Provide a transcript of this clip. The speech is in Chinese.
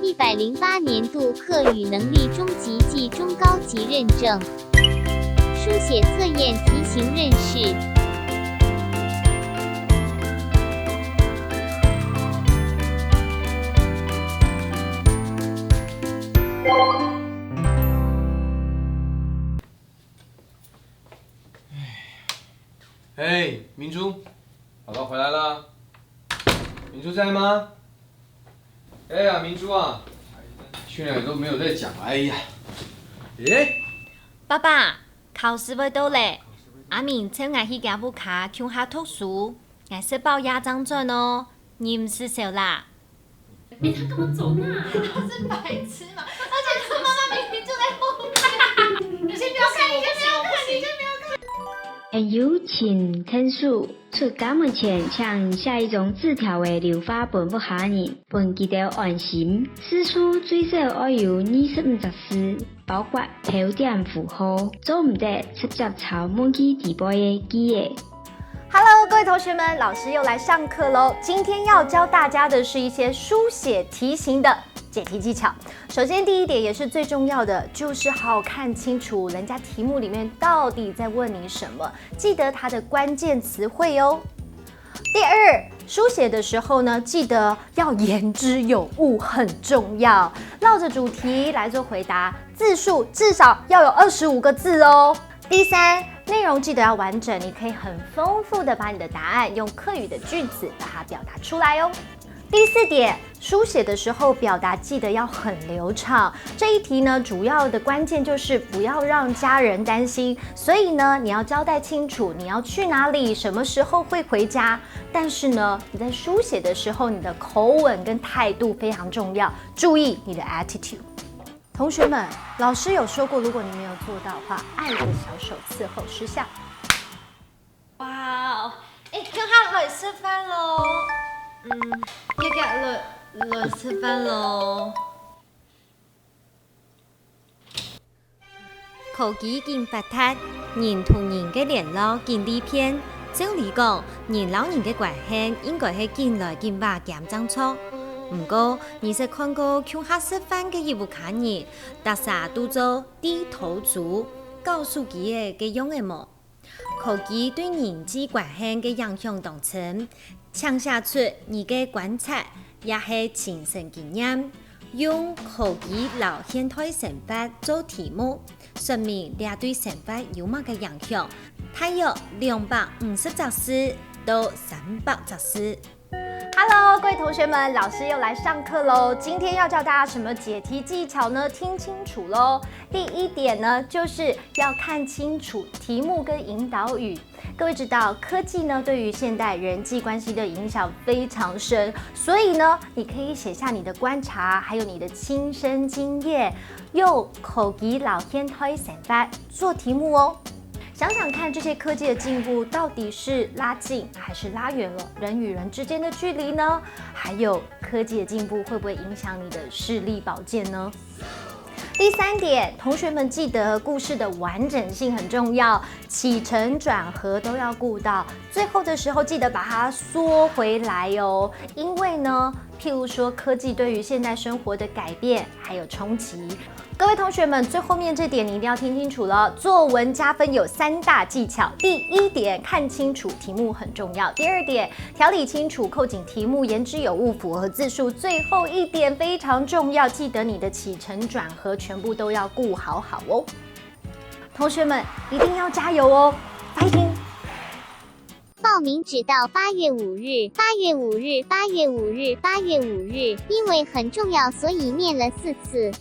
108年度课语能力中级及中高级认证，书写测验题型认识。哎，明珠，宝宝回来了。明珠在吗？哎呀，明珠啊，训练都没有在讲。哎呀，哎，爸爸，考试要到嘞，阿明请我去家母卡乡下读书，我是报压张证哦，你唔是小啦？他干嘛走那？他是白痴嘛？而且他妈妈明明就在后面。你先不要看，你先不要看，你先不要看。有请天数出港门前，请下一种字条的留法本不下人，本记得完成。诗书最少要有25个字，包括标点符号，做唔得直接抄满记地步的记的。Hello， 各位同学们，老师又来上课喽。今天要教大家的是一些书写题型的解题技巧。首先，第一点也是最重要的，就是好好看清楚人家题目里面到底在问你什么，记得它的关键词汇哦。第二，书写的时候呢，记得要言之有物，很重要。绕着主题来做回答，字数至少要有25个字哦。第三，内容记得要完整，你可以很丰富的把你的答案用客语的句子把它表达出来哦。第四点，书写的时候表达记得要很流畅。这一题呢，主要的关键就是不要让家人担心，所以呢，你要交代清楚你要去哪里，什么时候会回家。但是呢，你在书写的时候，你的口吻跟态度非常重要，注意你的 attitude。同学们，老师有说过，如果你没有做到的话，爱的小手伺候失效。哇哦，乡下来吃饭喽。一日來吃飯咯。科技經發達，人同人嘅聯絡更利便。照理講，人老人嘅關係應該係更來更話減爭錯。不過，你是看過鄉下吃飯嘅一部卡人，大家都做低頭族，告訴佢嘅用嘅麼？科技對人際關係嘅影響當深。請寫出你嘅觀察，也係親身經驗，用科技留現代生活做題目，說明你對生活有乜嘅影響。大約250個字到300個字。Hello， 各位同學們，老師又來上課嘍。今天要教大家什麼解題技巧呢？聽清楚嘍。第一點呢，就是要看清楚題目跟引導語。各位知道，科技呢對於現代人際關係的影響非常深，所以呢，你可以寫下你的觀察，還有你的親身經驗，用科技留現代生活做題目哦。想想看，這些科技的進步到底是拉近還是拉遠了人與人之間的距離呢？還有科技的進步會不會影響你的視力保健呢？第三點，同學們記得故事的完整性很重要，起承轉合都要顧到，最後的時候記得把它縮回來哦。因為呢，譬如說科技對於現代生活的改變還有衝擊。各位同學們，最後面這點你一定要聽清楚了。作文加分有3大技巧。第一點，看清楚題目很重要。第二點，條理清楚，扣緊題目，言之有物，符合字數。最後一點非常重要，記得你的起承轉合全部都要顧好哦。同學們一定要加油哦 ，fighting！報名只到8月5日，8月5日，8月5日，8月5日，因為很重要，所以念了4次。